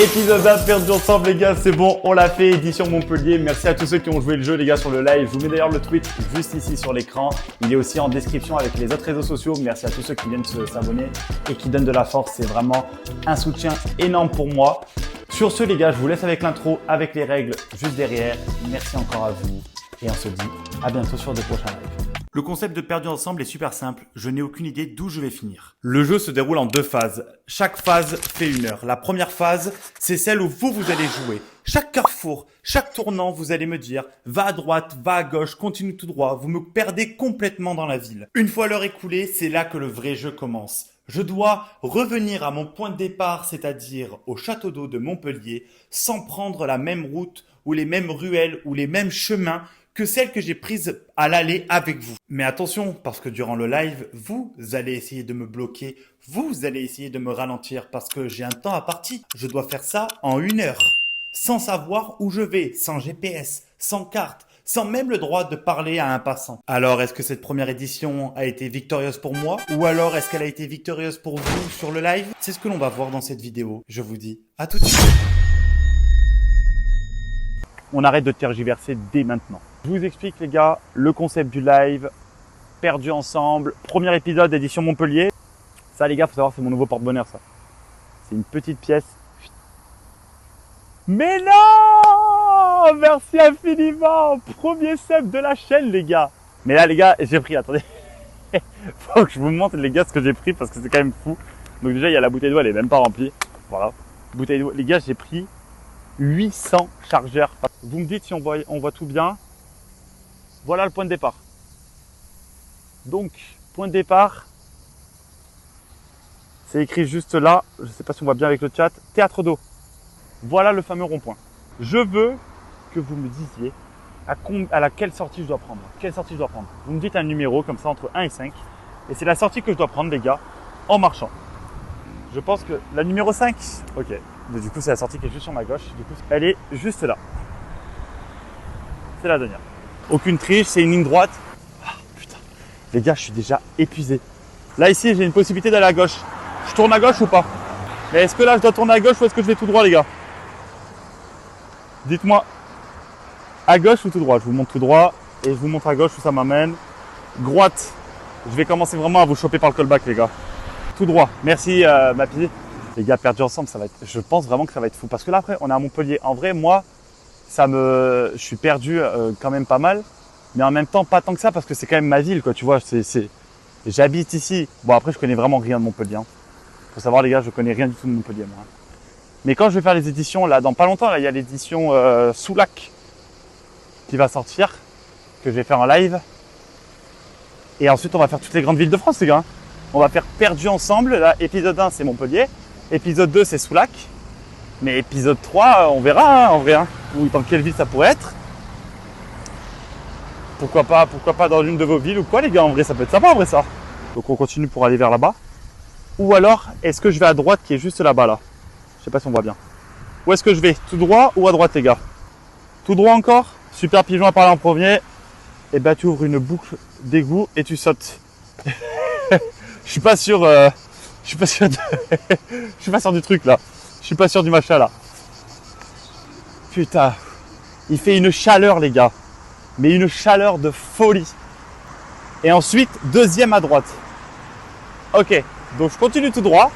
Épisode 1 perdu ensemble les gars, c'est bon, on l'a fait, édition Montpellier. Merci à tous ceux qui ont joué le jeu les gars sur le live. Je vous mets d'ailleurs le tweet juste ici sur l'écran. Il est aussi en description avec les autres réseaux sociaux. Merci à tous ceux qui viennent s'abonner et qui donnent de la force. C'est vraiment un soutien énorme pour moi. Sur ce les gars, je vous laisse avec l'intro, avec les règles juste derrière. Merci encore à vous et on se dit à bientôt sur de prochains lives. Le concept de perdu ensemble est super simple, je n'ai aucune idée d'où je vais finir. Le jeu se déroule en 2 phases. Chaque phase fait 1 heure. La première phase, c'est celle où vous allez jouer. Chaque carrefour, chaque tournant, vous allez me dire, va à droite, va à gauche, continue tout droit. Vous me perdez complètement dans la ville. Une fois l'heure écoulée, c'est là que le vrai jeu commence. Je dois revenir à mon point de départ, c'est-à-dire au château d'eau de Montpellier, sans prendre la même route ou les mêmes ruelles ou les mêmes chemins que celle que j'ai prise à l'aller avec vous. Mais attention, parce que durant le live, vous allez essayer de me bloquer, vous allez essayer de me ralentir parce que j'ai un temps à partie. Je dois faire ça en 1 heure, sans savoir où je vais, sans GPS, sans carte, sans même le droit de parler à un passant. Alors, est-ce que cette première édition a été victorieuse pour moi? Ou alors, est-ce qu'elle a été victorieuse pour vous sur le live? C'est ce que l'on va voir dans cette vidéo. Je vous dis à tout de suite. On arrête de tergiverser dès maintenant. Je vous explique les gars, le concept du live, perdu ensemble, premier épisode édition Montpellier. Ça les gars, faut savoir c'est mon nouveau porte-bonheur ça. C'est une petite pièce. Mais non! Merci infiniment! Premier sub de la chaîne les gars. Mais là les gars, j'ai pris, attendez. Faut que je vous montre les gars ce que j'ai pris parce que c'est quand même fou. Donc déjà il y a la bouteille d'eau, elle est même pas remplie. Voilà. Bouteille d'eau. Les gars, j'ai pris 800 chargeurs. Vous me dites si on voit tout bien. Voilà le point de départ. Donc, point de départ, c'est écrit juste là, je ne sais pas si on voit bien avec le chat, théâtre d'eau. Voilà le fameux rond-point. Je veux que vous me disiez à laquelle sortie je dois prendre. Quelle sortie je dois prendre. Vous me dites un numéro comme ça entre 1 et 5. Et c'est la sortie que je dois prendre les gars, en marchant. Je pense que la numéro 5, ok. Mais du coup, c'est la sortie qui est juste sur ma gauche. Du coup, elle est juste là. C'est la dernière. Aucune triche, c'est une ligne droite. Ah, putain. Les gars, je suis déjà épuisé. Là, ici, j'ai une possibilité d'aller à gauche. Je tourne à gauche ou pas? Mais est-ce que là, je dois tourner à gauche ou est-ce que je vais tout droit, les gars? Dites-moi. À gauche ou tout droit? Je vous montre tout droit et je vous montre à gauche où ça m'amène. Droite. Je vais commencer vraiment à vous choper par le callback, les gars. Tout droit. Merci, ma pie. Les gars, perdus ensemble, ça va être. Je pense vraiment que ça va être fou. Parce que là, après, on est à Montpellier. En vrai, moi, je suis perdu quand même pas mal, mais en même temps pas tant que ça parce que c'est quand même ma ville, quoi. Tu vois, j'habite ici. Bon après, je connais vraiment rien de Montpellier. Faut savoir les gars, je connais rien du tout de Montpellier, moi. Mais quand je vais faire les éditions, là, dans pas longtemps, là, il y a l'édition Soulac qui va sortir, que je vais faire en live. Et ensuite, on va faire toutes les grandes villes de France, les gars. On va faire perdu ensemble. Là, épisode 1, c'est Montpellier. Épisode 2, c'est Soulac. Mais épisode 3, on verra hein, en vrai, hein, ou dans quelle ville ça pourrait être. Pourquoi pas dans une de vos villes ou quoi les gars, en vrai ça peut être sympa en vrai ça. Donc on continue pour aller vers là-bas. Ou alors, est-ce que je vais à droite qui est juste là-bas là? Je sais pas si on voit bien. Où est-ce que je vais? Tout droit ou à droite les gars? Tout droit encore? Super pigeon à parler en premier. Et bah tu ouvres une boucle d'égout et tu sautes. Je suis pas sûr je suis pas sûr je suis pas sûr du truc là. Je suis pas sûr du machin là. Putain, il fait une chaleur les gars, mais une chaleur de folie. Et ensuite, deuxième à droite. Ok, donc je continue tout droit.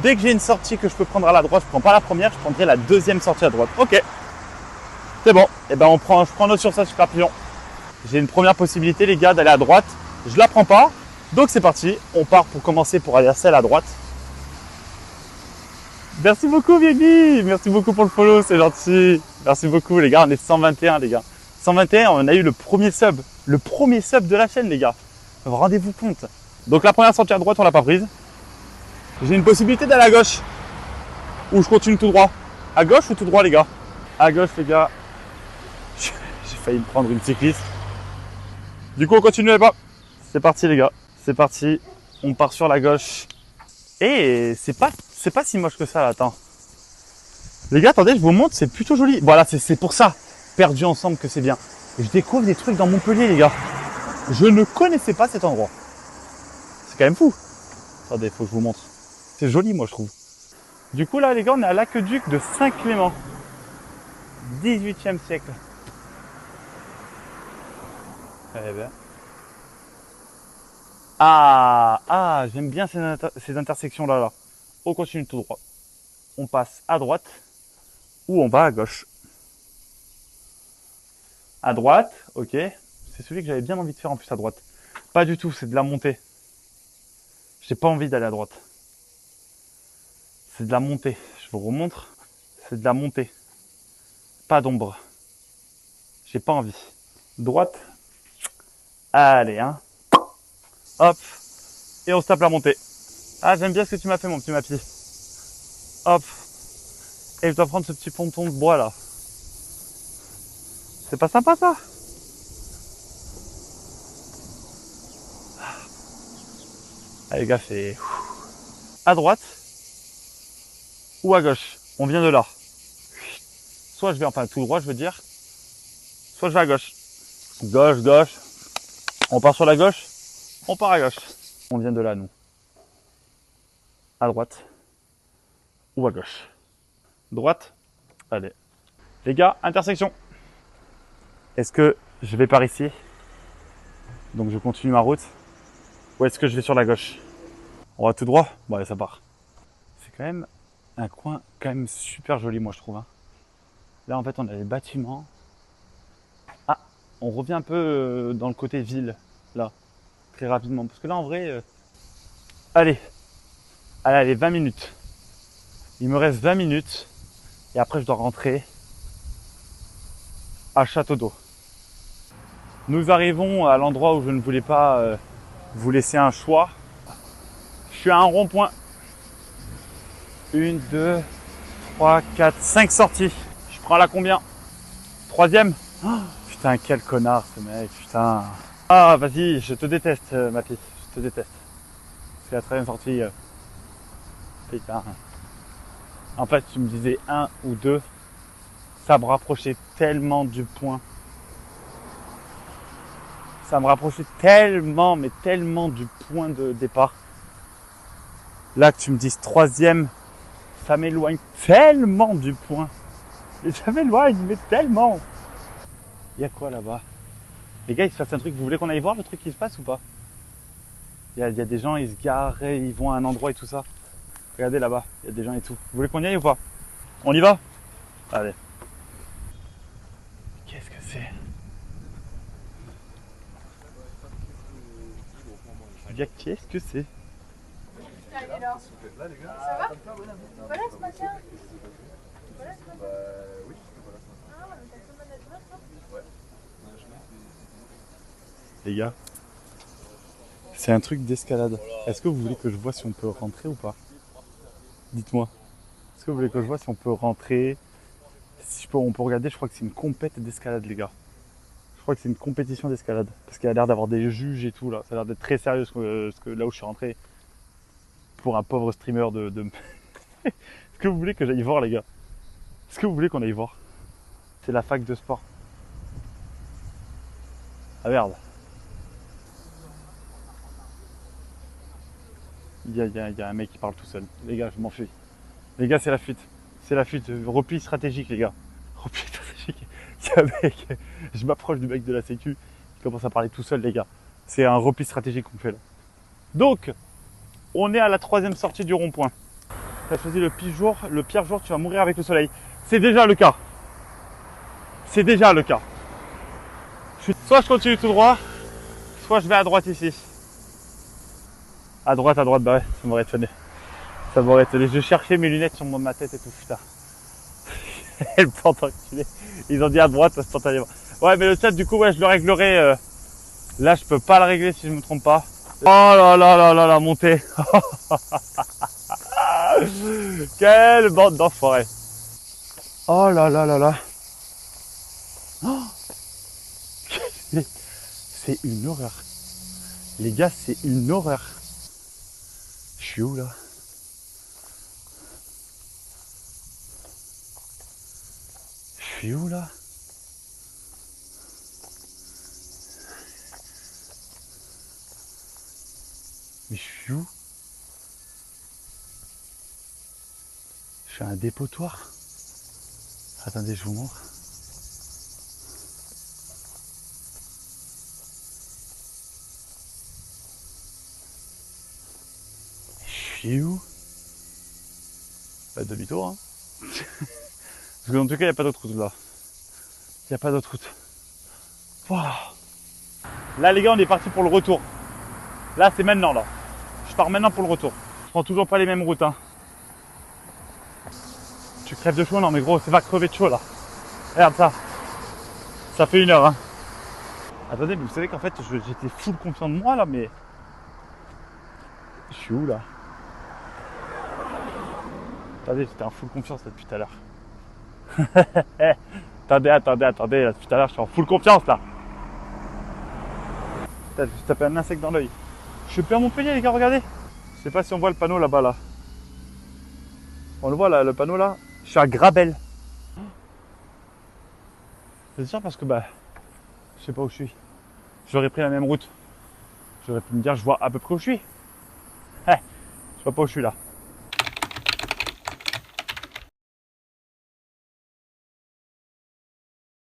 Dès que j'ai une sortie que je peux prendre à la droite, je prends pas la première, je prendrai la deuxième sortie à droite. Ok, c'est bon. Et ben je prends notre sur ça super pigeon. J'ai une première possibilité les gars d'aller à droite. Je la prends pas, donc c'est parti. On part pour commencer pour aller à celle à droite. Merci beaucoup Viegui, merci beaucoup pour le follow, c'est gentil. Merci beaucoup les gars, on est 121 les gars. 121, on a eu le premier sub de la chaîne les gars. Rendez-vous compte. Donc la première sortie à droite, on l'a pas prise. J'ai une possibilité d'aller à gauche. Ou je continue tout droit. À gauche ou tout droit les gars? À gauche les gars. J'ai failli me prendre une cycliste. Du coup on continue là-bas. C'est parti les gars, c'est parti. On part sur la gauche. Et c'est pas si moche que ça là, attends. Les gars, attendez, je vous montre, c'est plutôt joli. Voilà, c'est pour ça, perdu ensemble, que c'est bien. Et je découvre des trucs dans Montpellier, les gars. Je ne connaissais pas cet endroit. C'est quand même fou. Attendez, faut que je vous montre. C'est joli, moi, je trouve. Du coup, là, les gars, on est à l'aqueduc de Saint-Clément. 18e siècle. Eh ben. Ah, j'aime bien ces intersections-là. Là. On continue tout droit. On passe à droite ou on va à gauche. À droite, ok. C'est celui que j'avais bien envie de faire en plus à droite. Pas du tout, c'est de la montée. J'ai pas envie d'aller à droite. C'est de la montée. Je vous remontre. C'est de la montée. Pas d'ombre. J'ai pas envie. Droite. Allez, hein. Hop. Et on se tape la montée. Ah, j'aime bien ce que tu m'as fait, mon petit Mappy. Hop. Et je dois prendre ce petit ponton de bois là. C'est pas sympa ça? Allez, les gars, c'est à droite ou à gauche. On vient de là. Soit je vais, enfin tout droit, je veux dire. Soit je vais à gauche. Gauche, gauche. On part sur la gauche. On part à gauche. On vient de là, nous. À droite ou à gauche. Droite. Allez. Les gars, intersection. Est-ce que je vais par ici? Donc je continue ma route. Ou est-ce que je vais sur la gauche? On va tout droit? Bon, allez, ça part. C'est quand même un coin quand même super joli, moi, je trouve. Hein. Là, en fait, on a les bâtiments. Ah, on revient un peu dans le côté ville, là, très rapidement. Parce que là, en vrai, allez, 20 minutes. Il me reste 20 minutes. Et après, je dois rentrer à Château d'Eau. Nous arrivons à l'endroit où je ne voulais pas vous laisser un choix. Je suis à un rond-point. 1, 2, 3, 4, 5 sorties. Je prends la combien? Troisième? Oh, putain, quel connard ce mec, putain. Ah, vas-y, je te déteste, ma fille. Je te déteste. C'est la troisième sortie. Putain. En fait, tu me disais 1 ou 2. Ça me rapprochait tellement du point. Ça me rapprochait tellement, mais tellement du point de départ. Là, que tu me dises troisième, ça m'éloigne tellement du point. Et ça m'éloigne, mais tellement. Il y a quoi là-bas? Les gars, il se passe un truc. Vous voulez qu'on aille voir le truc qui se passe ou pas? Il y a des gens, ils se garent, ils vont à un endroit et tout ça. Regardez là-bas, il y a des gens et tout. Vous voulez qu'on y aille ou pas? On y va? Allez. Qu'est-ce que c'est? Qu'est-ce que c'est? Ça va? Voilà ce matin? Voilà ce matin? Oui, ah, mais t'as fait management, non? Ouais. Les gars, c'est un truc d'escalade. Est-ce que vous voulez que je vois si on peut rentrer ou pas? Dites-moi. Est-ce que vous voulez que je vois si on peut rentrer? Si on peut regarder, je crois que c'est une compète d'escalade, les gars. Je crois que c'est une compétition d'escalade. Parce qu'il y a l'air d'avoir des juges et tout là. Ça a l'air d'être très sérieux ce que là où je suis rentré. Pour un pauvre streamer de... Est-ce que vous voulez que j'aille voir, les gars? Est-ce que vous voulez qu'on aille voir? C'est la fac de sport. Ah merde. Il y a un mec qui parle tout seul. Les gars, je m'enfuis. Les gars, c'est la fuite. C'est la fuite. Repli stratégique, les gars. Repli stratégique. Il y a un mec. Je m'approche du mec de la sécu. Il commence à parler tout seul, les gars. C'est un repli stratégique qu'on fait là. Donc, on est à la troisième sortie du rond-point. Tu as choisi le pire jour, tu vas mourir avec le soleil. C'est déjà le cas. C'est déjà le cas. Soit je continue tout droit, soit je vais à droite ici. À droite, bah ouais, ça m'aurait étonné. Ça m'aurait étonné. Je cherchais mes lunettes sur ma tête et tout, putain. Elle plante enculée. Ils ont dit à droite instantanément. Ouais, mais le chat, du coup, ouais, je le réglerai. Là, je peux pas le régler si je me trompe pas. Oh là là là là, la montée. Quelle bande d'enfoirés. Oh là là là là. Oh, c'est une horreur. Les gars, c'est une horreur. Je suis où là? Je suis où là? Mais je suis où? fais un dépotoir. Attendez, je vous montre. Je suis où? Bah, demi-tour, hein. Parce qu'en tout cas, il n'y a pas d'autre route là. Il n'y a pas d'autre route. Wow. Là, les gars, on est parti pour le retour. Là, c'est maintenant, là. Je pars maintenant pour le retour. Je prends toujours pas les mêmes routes, hein. Tu crèves de chaud? Non, mais gros, c'est pas crever de chaud, là. Regarde ça. Ça fait 1 heure, hein. Attendez, mais vous savez qu'en fait, j'étais full confiant de moi, là, mais... Je suis où, là? Attendez, j'étais en full confiance, là, depuis tout à l'heure. Attendez, là, depuis tout à l'heure, je suis en full confiance, là. Putain, je me suis tapé un insecte dans l'œil. Je suis plus à Montpellier, les gars, regardez. Je sais pas si on voit le panneau là-bas, là. On le voit, là, le panneau, là. Je suis à Grabel. C'est sûr parce que, bah, je sais pas où je suis. J'aurais pris la même route. J'aurais pu me dire, je vois à peu près où je suis. Je vois pas où je suis, là.